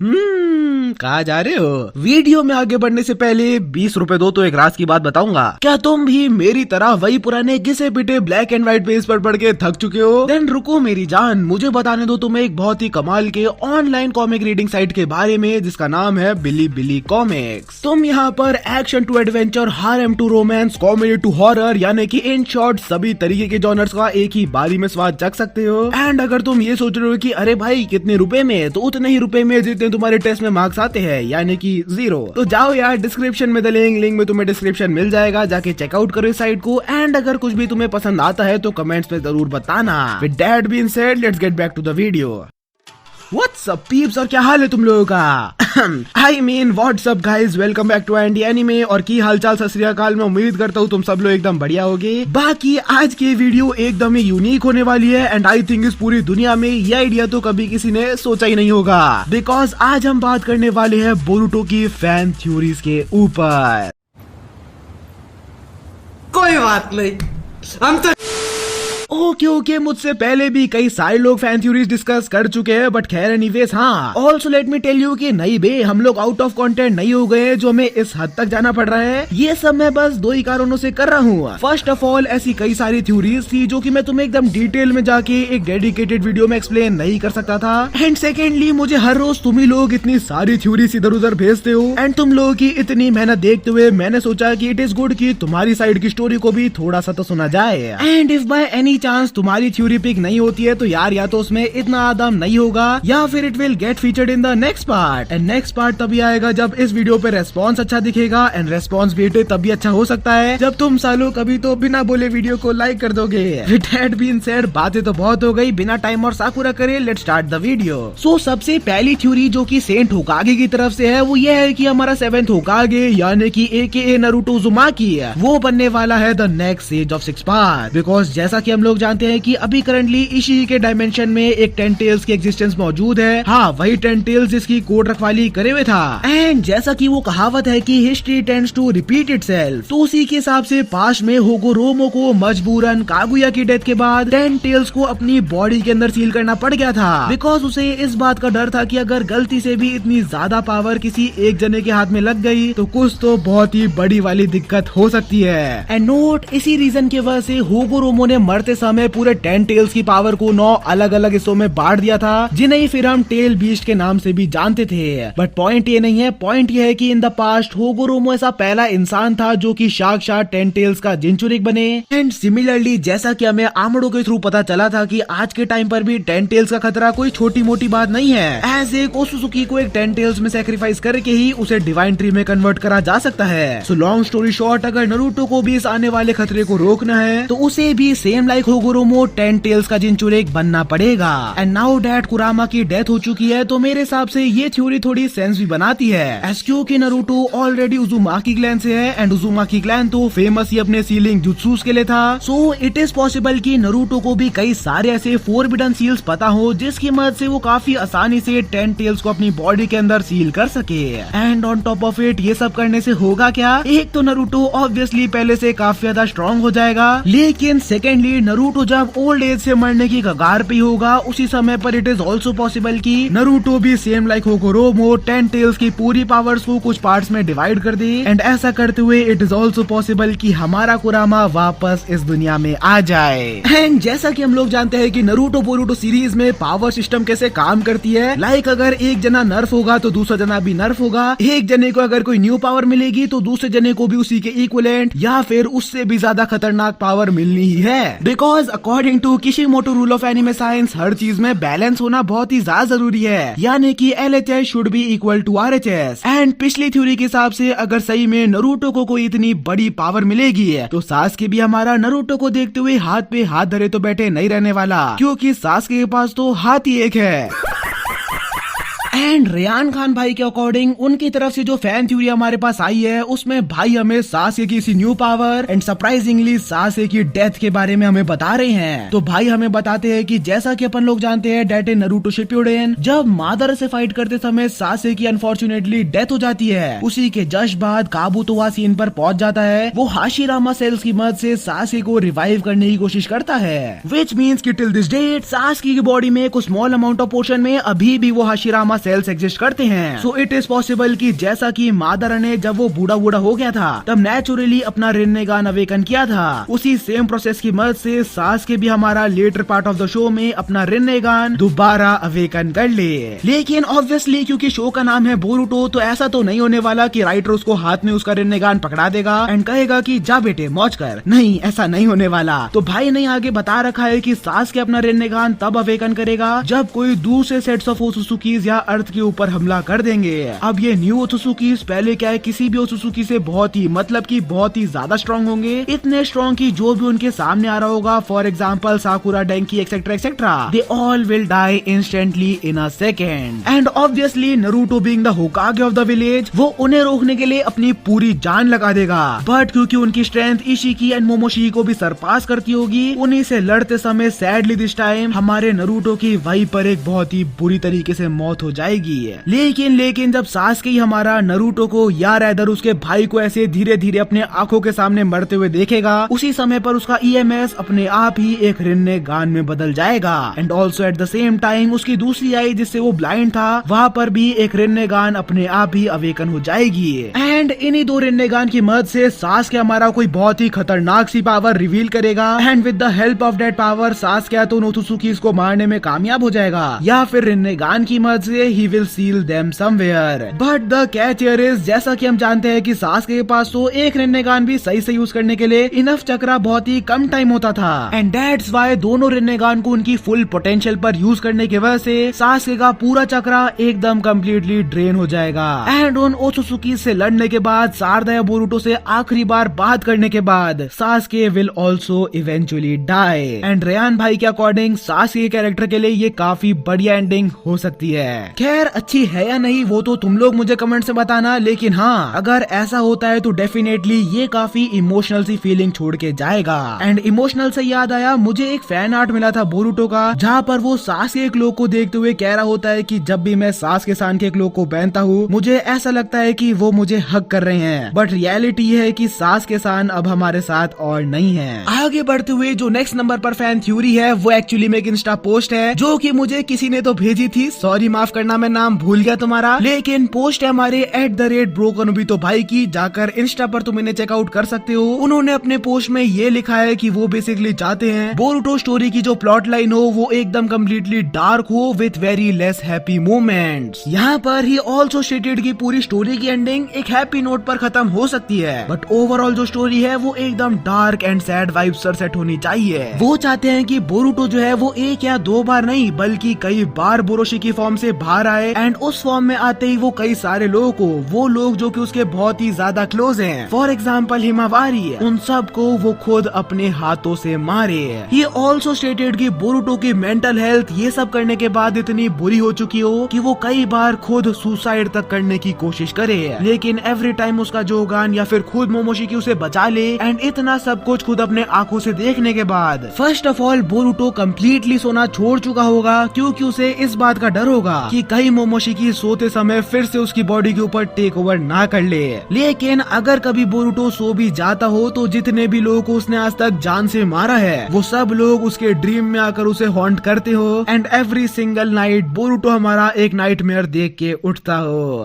कहाँ जा रहे हो? वीडियो में आगे बढ़ने से पहले 20 रुपए दो तो एक राज की बात बताऊंगा। क्या तुम भी मेरी तरह वही पुराने घिसे पिटे ब्लैक एंड व्हाइट पेज पर पढ़ के थक चुके हो? देन रुको मेरी जान, मुझे बताने दो तुम्हें एक बहुत ही कमाल के ऑनलाइन कॉमिक रीडिंग साइट के बारे में जिसका नाम है बिली कॉमिक्स। तुम यहाँ पर action to adventure, harem to romance, comedy to horror यानी कि इन शॉर्ट सभी तरीके के जॉनर्स का एक ही बारी में स्वाद चख सकते हो। एंड अगर तुम ये सोच रहे हो कि अरे भाई कितने रुपए में, तो उतने ही रुपए में जितने तुम्हारे टेस्ट में मार्क्स आते हैं यानी कि 0। तो जाओ यार डिस्क्रिप्शन में लिंक में तुम्हें डिस्क्रिप्शन मिल जाएगा, जाके चेकआउट करो इस साइट को। एंड अगर कुछ भी तुम्हें पसंद आता है तो कमेंट्स पे जरूर बताना। With that being said, let's get back to the video. What's up peeps, और क्या हाल है तुम लोगों का? I mean what's up guys, welcome back to Andy Anime। और की हालचाल सत श्री अकाल। मैं उम्मीद करता हूँ तुम सब लोग एकदम बढ़िया होगे। बाकी आज की वीडियो एकदम ही यूनिक होने वाली है एंड आई थिंक इस पूरी दुनिया में ये आइडिया तो कभी किसी ने सोचा ही नहीं होगा, बिकॉज आज हम बात करने वाले हैं बोरुटो की फैन थ्योरीज के ऊपर। कोई बात नहीं, हम तो ओके मुझसे पहले भी कई सारे लोग फैन थ्योरीज डिस्कस कर चुके हैं, बट खैर एनीवेज हाँ, also let me tell you कि नहीं बे, हम लोग आउट ऑफ कंटेंट नहीं हो गए जो हमें इस हद तक जाना पड़ रहा है। ये सब मैं बस दो ही कारणों से कर रहा हूँ। फर्स्ट ऑफ ऑल ऐसी कई सारी थ्योरीज थी जो कि मैं तुम्हें एकदम डिटेल में जाके एक डेडिकेटेड वीडियो में एक्सप्लेन नहीं कर सकता था। एंड सेकेंडली मुझे हर रोज तुम ही लोग इतनी सारी थ्योरीज इधर उधर भेजते हो एंड तुम लोगों की इतनी मेहनत देखते हुए मैंने सोचा कि इट इज गुड कि तुम्हारी साइड की स्टोरी को भी थोड़ा सा तो सुना जाए। And if by any chance तुम्हारी थ्योरी पिक नहीं होती है तो यार या तो उसमें इतना आदम नहीं होगा या फिर it will get featured in the next part. And next part तभी आएगा जब इस वीडियो पे रेस्पॉन्स अच्छा दिखेगा। एंड रेस्पॉन्स भी तभी अच्छा हो सकता है जब तुम सालों कभी तो बिना बोले वीडियो को लाइक कर दोगे। विद दैट बीइंग सेड, बातें तो बहुत हो गई, बिना टाइम और साकुरा करे लेट्स स्टार्ट द वीडियो। सो सबसे पहली थ्योरी जो कि सेंट होकागे की तरफ से है वो ये है कि हमारा 7th होकागे यानी कि AKA नारुतो उज़ुमाकी वो बनने वाला है the next sage of 6 path. Because जैसा कि हम लोग जानते हैं कि अभी करंटली इशी के डायमेंशन में एक 10 टेल्स की एग्जिस्टेंस मौजूद है। हाँ, वही 10 टेल्स जिसकी कोड रखवाली करे हुए था। एंड जैसा कि वो कहावत है कि history tends to repeat itself, तो उसी के हिसाब से पास्ट में होगोरोमो को मजबूरन कागुया की डेथ के बाद 10 टेल्स को अपनी बॉडी के अंदर सील करना पड़ गया था। बिकॉज उसे इस बात का डर था कि अगर गलती से भी इतनी ज्यादा पावर किसी एक जने के हाथ में लग गई तो कुछ तो बहुत ही बड़ी वाली दिक्कत हो सकती है। एंड नोट, इसी रीजन की वजह से होगोरोमो ने मरते समय पूरे 10 टेल्स की पावर को 9 अलग अलग हिस्सों में बांट दिया था, जिन्हें फिर हम टेल बीस्ट के नाम से भी जानते थे। बट पॉइंट ये नहीं है, पॉइंट ये है कि इन द पास्ट होगोरोमो ऐसा पहला इंसान था जो कि साक्षात 10 टेल्स का जिंचुरिक बने। एंड सिमिलरली जैसा कि हमें आमड़ो के थ्रू पता चला था कि आज के टाइम पर भी 10 टेल्स का खतरा कोई छोटी मोटी बात नहीं है। एज एक ओसुसुकी को एक 10 टेल्स में सैक्रिफाइस करके ही उसे डिवाइन ट्री में कन्वर्ट करा जा सकता है। सो लॉन्ग स्टोरी शॉर्ट, अगर नारुतो को भी इस आने वाले खतरे को रोकना है तो उसे भी सेम लाइक होगोरोमो 10 टेल्स का जिंचुरिक बनना पड़ेगा। एंड नाउ दैट कुरामा की डेथ हो चुकी है तो मेरे हिसाब से ये थ्योरी थोड़ी सेंस भी बनाती है, एज क्योंकि नारुतो ऑलरेडी उज़ुमाकी क्लैन से है एंड उज़ुमाकी क्लैन तो फेमस ही अपने सीलिंग जुत्सुस के लिए था। सो इट इज पॉसिबल कि नारुतो को भी कई सारे ऐसे फोरबिडन सील्स पता हो जिसकी मदद से वो काफी आसानी से 10 टेल्स को अपनी बॉडी के अंदर सील कर सके। And on top of it ये सब करने से होगा क्या, एक तो नारुतो ऑब्वियसली पहले से काफी ज्यादा स्ट्रॉन्ग हो जाएगा, लेकिन सेकेंडली नारुतो जब ओल्ड एज से मरने की कगार पे होगा उसी समय पर इट इज ऑल्सो पॉसिबल कि नारुतो भी सेम लाइक होगोरोमो 10 टेल्स की पूरी पावर्स को कुछ पार्ट्स में डिवाइड कर दे। एंड ऐसा करते हुए इट इज ऑल्सो पॉसिबल कि हमारा कुरामा वापस इस दुनिया में आ जाए। एंड जैसा कि हम लोग जानते हैं कि नारुतो बोरुटो सीरीज में पावर सिस्टम कैसे काम करती है, लाइक अगर एक जना नर्फ होगा तो दूसरा जना भी नर्फ होगा, एक जने को अगर कोई न्यू पावर मिलेगी तो दूसरे जने को भी उसी के इक्विवेलेंट या फिर उससे भी ज्यादा खतरनाक पावर मिलनी ही है। Because according to Kishimoto rule of anime science हर चीज में बैलेंस होना बहुत ही ज्यादा जरूरी है, यानी कि LHS should be equal to RHS। And पिछली थ्योरी के हिसाब से अगर सही में नारुतो को कोई इतनी बड़ी पावर मिलेगी है तो सास्के भी हमारा नारुतो को देखते हुए हाथ पे हाथ धरे तो बैठे नहीं रहने वाला, क्योंकि सास्के के पास तो हाथ ही एक है। एंड रेयान खान भाई के अकॉर्डिंग उनकी तरफ से जो फैन थ्योरी हमारे पास आई है उसमें भाई हमें सासे की सी न्यू पावर एंड सरप्राइजिंगली सासे की डेथ के बारे में हमें बता रहे हैं। तो भाई हमें बताते हैं कि जैसा कि अपन लोग जानते हैं डेट इन नारुतो शिप्पुडेन जब मादर से फाइट करते समय सासे की अनफॉर्चुनेटली डेथ हो जाती है, उसी के जस्ट बाद काबुतोवा सीन पर पहुंच जाता है। वो हाशिरामा सेल्स की मदद से सासे को रिवाइव करने की कोशिश करता है, विच मीन्स कि टिल दिस डेट सासे की बॉडी में कुछ स्मॉल अमाउंट ऑफ पोर्शन में अभी भी वो हाशिरामा सेल्स एग्जिस्ट करते हैं। सो इट इज पॉसिबल कि जैसा कि मादर ने जब वो बूढ़ा बूढ़ा हो गया था तब नेचुरली अपना रिन्नेगान अवेकन किया था, उसी सेम प्रोसेस की मदद से सास्के भी हमारा latter part of the show में अपना रिन्नेगान दोबारा अवेकन कर ले। लेकिन ऑब्वियसली क्योंकि शो का नाम है बोरुटो तो ऐसा तो नहीं होने वाला कि राइटर उसको हाथ में उसका रिन्नेगान पकड़ा देगा एंड कहेगा कि जा बेटे मौज कर। नहीं, ऐसा नहीं होने वाला। तो भाई ने आगे बता रखा है कि सास्के अपना रिन्नेगान तब अवेकन करेगा जब कोई दूसरे सेट्स ऑफ ओत्सुकीज या अर्थ के ऊपर हमला कर देंगे। अब ये न्यू ओत्सुकीज पहले क्या है किसी भी ओत्सुकी से बहुत ही बहुत ही ज्यादा स्ट्रॉन्ग होंगे, इतने स्ट्रॉन्ग कि जो भी उनके सामने आ रहा होगा, for example Sakura, Denki etcetera etcetera, they all will die instantly in a second. And obviously Naruto being the Hokage of the village वो उन्हें रोकने के लिए अपनी पूरी जान लगा देगा, बट क्योंकि उनकी स्ट्रेंथ इशिकी एंड मोमोशी को भी सरपास करती होगी, उन्हीं से लड़ते समय सैडली दिस टाइम हमारे नारुतो की वहीं पर एक बहुत ही बुरी तरीके से मौत हो जाएगी। लेकिन जब सास्के ही हमारा नारुतो को या रैदर उसके भाई को ऐसे धीरे धीरे अपने आंखों के सामने मरते हुए देखेगा, उसी समय पर उसका ईएमएस अपने आप ही एक रिन्नेगान में बदल जाएगा। And also at the same time उसकी दूसरी आई जिससे वो ब्लाइंड था वहाँ पर भी एक रिन्नेगान अपने आप ही अवेकन हो जाएगी। एंड इन्हीं दो रिन्नेगान की मदद से सास्के हमारा कोई बहुत ही खतरनाक सी पावर रिवील करेगा and with the help of that power Sasuke तो ओत्सुकीज को मारने में कामयाब हो जाएगा या फिर रिन्नेगान की मदद से he will seal them somewhere. But the catch here is जैसा कि हम जानते हैं कि सास्के के पास तो एक रिन्नेगान भी सही से यूज करने के लिए इनफ चक्रा बहुत ही कम टाइम होता था एंड दैट्स व्हाई दोनों रिन्नेगान को उनकी फुल पोटेंशियल पर यूज करने की वजह से सास्के का पूरा चक्रा एकदम कम्प्लीटली ड्रेन हो जाएगा। एंड उन ओत्सुकी से लड़ने के बाद सारदा या बोरुटो से आखिरी बार बात करने के बाद Sasuke will also eventually die. And Rayan भाई के अकॉर्डिंग सास्के के कैरेक्टर के लिए ये काफी बढ़िया एंडिंग हो सकती है। खैर अच्छी है या नहीं वो तो तुम लोग मुझे कमेंट से बताना, लेकिन हाँ अगर ऐसा होता है तो डेफिनेटली ये काफी इमोशनल सी फीलिंग छोड़ के जाएगा। एंड इमोशनल से याद आया मुझे एक फैन आर्ट मिला था बोरुटो का जहाँ पर वो सास्के क्लोक को देखते हुए कह रहा होता है कि जब भी मैं सास्के सान के क्लोक को पहनता हूँ मुझे ऐसा लगता है कि वो मुझे हक कर रहे हैं, बट रियलिटी है कि सास्के सान अब हमारे साथ और नहीं है। आगे बढ़ते हुए जो नेक्स्ट नंबर पर फैन थ्योरी है वो एक्चुअली में एक इंस्टा पोस्ट है जो कि मुझे किसी ने तो भेजी थी, सॉरी माफ करना मैं नाम भूल गया तुम्हारा, लेकिन पोस्ट है हमारे @ब्रोकनुबितो भाई की, जाकर इंस्टा पर तुम इन्हें चेकआउट कर सकते हो। उन्होंने अपने पोस्ट में ये लिखा है कि वो बेसिकली चाहते हैं बोरुटो स्टोरी की जो प्लॉट लाइन हो वो एकदम कम्प्लीटली डार्क हो with very less happy moments. यहाँ पर ही ऑल्सो स्टेटेड की पूरी स्टोरी की एंडिंग एक हैप्पी नोट पर खत्म हो सकती है, बट ओवरऑल जो स्टोरी है वो एकदम डार्क एंड सैड वाइब्स पर सेट होनी चाहिए। वो चाहते हैं कि बोरुटो जो है वो एक या दो बार नहीं बल्कि कई बार बोरोशी की फॉर्म से बाहर आए एंड उस फॉर्म में आते ही वो कई सारे लोगों को, वो लोग जो कि उसके बहुत ही ज्यादा क्लोज हैं, फॉर एग्जाम्पल हिमावारी, उन सब को वो खुद अपने हाथों से मारे। ही ऑल्सो स्टेटेड कि बोरुटो की मेंटल हेल्थ ये सब करने के बाद इतनी बुरी हो चुकी हो कि वो कई बार खुद सुसाइड तक करने की कोशिश करे, लेकिन एवरी टाइम उसका जोगान या फिर खुद मोमोशिकी उसे बचा ले। एंड इतना सब कुछ खुद अपने आंखों से देखने के बाद first of all Boruto completely सोना छोड़ चुका होगा क्योंकि उसे इस बात का डर होगा कि कहीं मोमोशिकी सोते समय फिर से उसकी बॉडी के ऊपर टेक ओवर ना कर ले। लेकिन अगर कभी बोरुटो सो भी जाता हो तो जितने भी लोगों को उसने आज तक जान से मारा है वो सब लोग उसके ड्रीम में आकर उसे हॉन्ट करते हो and every single night Boruto हमारा एक नाइटमेयर देख के उठता हो।